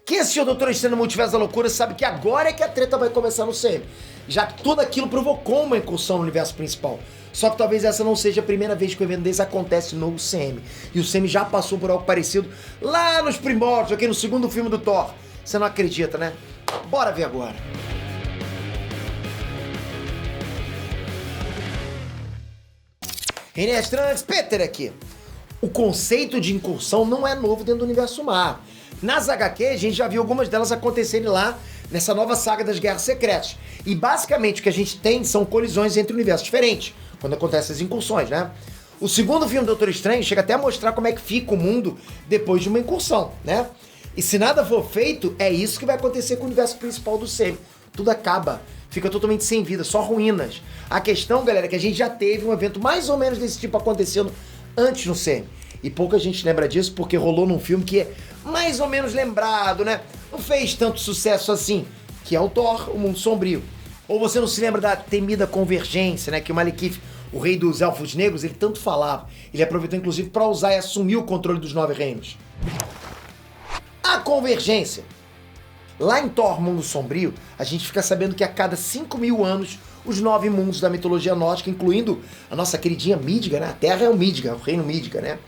Quem assistiu Doutor Estranho no Multiverso da Loucura sabe que agora é que a treta vai começar no CM, já que tudo aquilo provocou uma incursão no universo principal. Só que talvez essa não seja a primeira vez que o evento desse acontece no CM. E o CM já passou por algo parecido lá nos primórdios, aqui no segundo filme do Thor. Você não acredita, né? Bora ver agora. Inês Trunks, Peter aqui. O conceito de incursão não é novo dentro do universo Marvel. Nas HQ, a gente já viu algumas delas acontecerem lá nessa nova saga das Guerras Secretas. E basicamente o que a gente tem são colisões entre universos diferentes, quando acontecem as incursões, né? O segundo filme do Doutor Estranho chega até a mostrar como é que fica o mundo depois de uma incursão, né? E se nada for feito, é isso que vai acontecer com o universo principal do CM. Tudo acaba, fica totalmente sem vida, só ruínas. A questão, galera, é que a gente já teve um evento mais ou menos desse tipo acontecendo antes no CM. E pouca gente lembra disso porque rolou num filme que é mais ou menos lembrado, né? Não fez tanto sucesso assim, que é o Thor, o Mundo Sombrio. Ou você não se lembra da temida Convergência, né? Que o Malekith, o rei dos Elfos Negros, ele tanto falava. Ele aproveitou inclusive para usar e assumir o controle dos 9 reinos. A Convergência. Lá em Thor, Mundo Sombrio, a gente fica sabendo que a cada 5.000 anos, os 9 mundos da mitologia nórdica, incluindo a nossa queridinha Midgard, né? A Terra é o Midgard, o reino Midgard, né?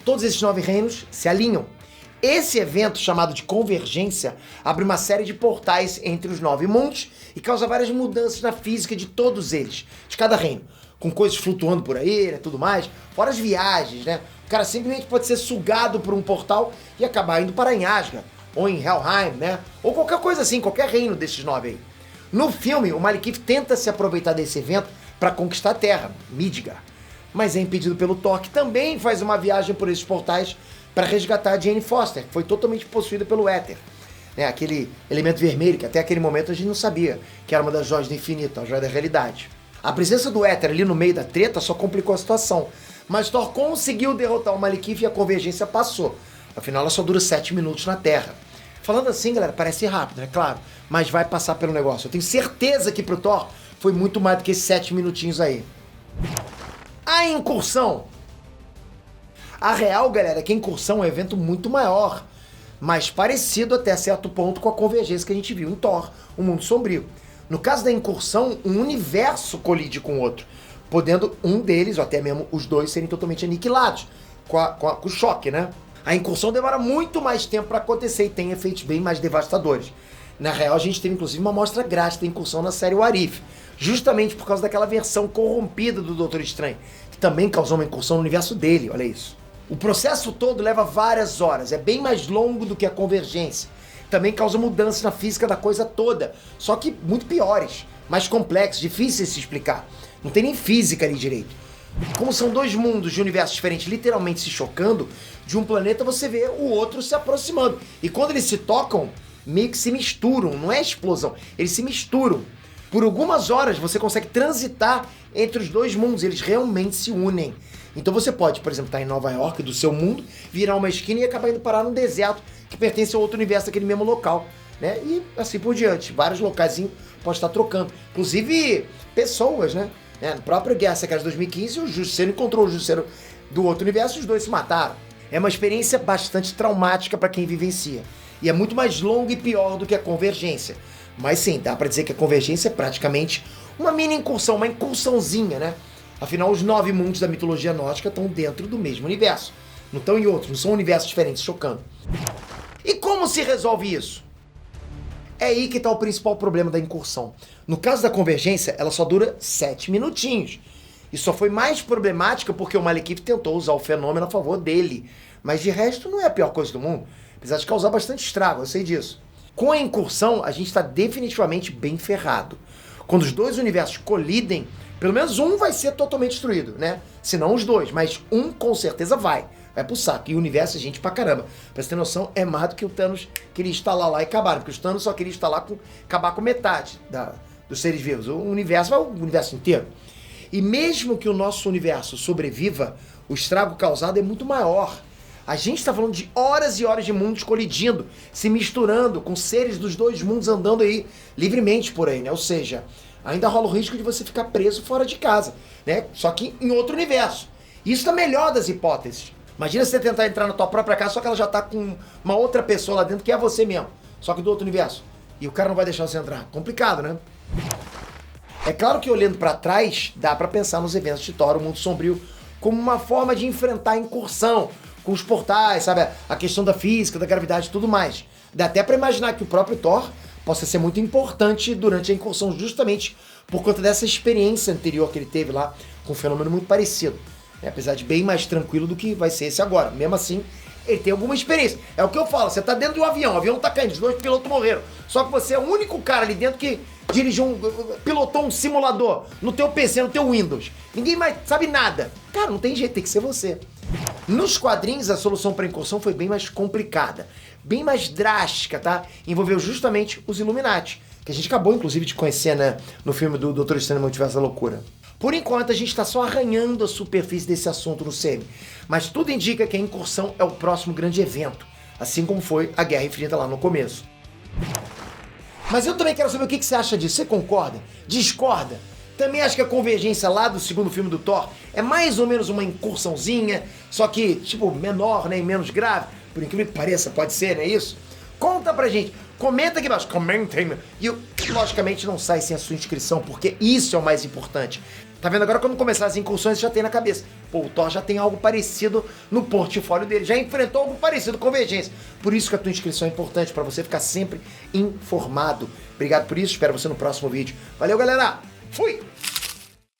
Todos esses 9 reinos se alinham. Esse evento, chamado de Convergência, abre uma série de portais entre os 9 mundos e causa várias mudanças na física de todos eles, de cada reino, com coisas flutuando por aí, né, tudo mais, fora as viagens, né? O cara simplesmente pode ser sugado por um portal e acabar indo para em Asgard, ou em Helheim, né? Ou qualquer coisa assim, qualquer reino desses 9 aí. No filme, o Malekith tenta se aproveitar desse evento para conquistar a Terra, Midgard, mas é impedido pelo Thor, que também faz uma viagem por esses portais para resgatar a Jane Foster, que foi totalmente possuída pelo Éter, né? Aquele elemento vermelho que até aquele momento a gente não sabia que era uma das joias do infinito, a joia da realidade. A presença do Éter ali no meio da treta só complicou a situação, mas Thor conseguiu derrotar o Malekith e a Convergência passou. Afinal, ela só dura 7 minutos na Terra. Falando assim, galera, parece rápido, né? Claro, mas vai passar pelo negócio. Eu tenho certeza que pro Thor foi muito mais do que esses 7 minutinhos aí. A incursão. A real, galera, é que a incursão é um evento muito maior, mas parecido até certo ponto com a Convergência que a gente viu em Thor, o Mundo Sombrio. No caso da incursão, um universo colide com o outro, podendo um deles, ou até mesmo os dois, serem totalmente aniquilados, com o choque, né? A incursão demora muito mais tempo para acontecer e tem efeitos bem mais devastadores. Na real, a gente teve inclusive uma amostra grátis da incursão na série What If, justamente por causa daquela versão corrompida do Doutor Estranho, que também causou uma incursão no universo dele, olha isso. O processo todo leva várias horas, é bem mais longo do que a Convergência. Também causa mudanças na física da coisa toda, só que muito piores, mais complexos, difíceis de se explicar. Não tem nem física ali direito. Como são 2 mundos de universos diferentes literalmente se chocando, de um planeta você vê o outro se aproximando. E quando eles se tocam, meio que se misturam, não é explosão, eles se misturam. Por algumas horas você consegue transitar entre os 2 mundos, eles realmente se unem. Então você pode, por exemplo, estar em Nova York, do seu mundo, virar uma esquina e acabar indo parar num deserto que pertence a outro universo daquele mesmo local, né? E assim por diante, vários locaizinhos pode estar trocando. Inclusive pessoas, né? No próprio Guerra Secreta de 2015, o Justiceiro encontrou o Justiceiro do outro universo e os dois se mataram. É uma experiência bastante traumática para quem vivencia. E é muito mais longa e pior do que a Convergência. Mas sim, dá para dizer que a Convergência é praticamente uma mini incursão, uma incursãozinha, né? Afinal, os 9 mundos da mitologia nórdica estão dentro do mesmo universo. Não estão em outros, não são universos diferentes, chocando. E como se resolve isso? É aí que está o principal problema da incursão. No caso da Convergência, ela só dura 7 minutinhos. E só foi mais problemática porque o Malekith tentou usar o fenômeno a favor dele. Mas de resto, não é a pior coisa do mundo. Apesar de causar bastante estrago, eu sei disso. Com a incursão, a gente está definitivamente bem ferrado. Quando os 2 universos colidem, pelo menos um vai ser totalmente destruído, né? Se não os 2, mas um com certeza vai pro saco. E o universo é gente pra caramba. Pra você ter noção, é mais do que o Thanos queria instalar lá e acabar. Porque o Thanos só queria acabar com metade dos seres vivos. O universo vai o universo inteiro. E mesmo que o nosso universo sobreviva, o estrago causado é muito maior. A gente está falando de horas e horas de mundos colidindo, se misturando com seres dos 2 mundos andando aí livremente por aí, né? Ou seja, ainda rola o risco de você ficar preso fora de casa, né? Só que em outro universo. Isso tá melhor das hipóteses. Imagina você tentar entrar na tua própria casa, só que ela já tá com uma outra pessoa lá dentro que é você mesmo. só que do outro universo. E o cara não vai deixar você entrar. Complicado, né? É claro que olhando pra trás, dá pra pensar nos eventos de Thor, o Mundo Sombrio, como uma forma de enfrentar a incursão com os portais, sabe? A questão da física, da gravidade e tudo mais. Dá até pra imaginar que o próprio Thor possa ser muito importante durante a incursão, justamente por conta dessa experiência anterior que ele teve lá, com um fenômeno muito parecido. Apesar de bem mais tranquilo do que vai ser esse agora. Mesmo assim, ele tem alguma experiência. É o que eu falo, você tá dentro de um avião, o avião tá caindo, os 2 pilotos morreram. Só que você é o único cara ali dentro que dirigiu pilotou um simulador no teu PC, no teu Windows. Ninguém mais sabe nada. Cara, não tem jeito, tem que ser você. Nos quadrinhos, a solução para a incursão foi bem mais complicada, bem mais drástica, tá? Envolveu justamente os Illuminati, que a gente acabou, inclusive, de conhecer, né, no filme do Doutor Estranho no Multiverso da Loucura. Por enquanto, a gente tá só arranhando a superfície desse assunto no CM, mas tudo indica que a incursão é o próximo grande evento, assim como foi a Guerra Infinita lá no começo. Mas eu também quero saber o que você acha disso. Você concorda? Discorda? Também acho que a convergência lá do segundo filme do Thor é mais ou menos uma incursãozinha, só que, tipo, menor, né, e menos grave. Por incrível que pareça, pode ser, não é isso? Conta pra gente. Comenta aqui embaixo. Comentem. E, logicamente, não sai sem a sua inscrição, porque isso é o mais importante. Tá vendo? Agora, quando começar as incursões, já tem na cabeça. Pô, o Thor já tem algo parecido no portfólio dele. Já enfrentou algo parecido, convergência. Por isso que a tua inscrição é importante, pra você ficar sempre informado. Obrigado por isso. Espero você no próximo vídeo. Valeu, galera. Fui!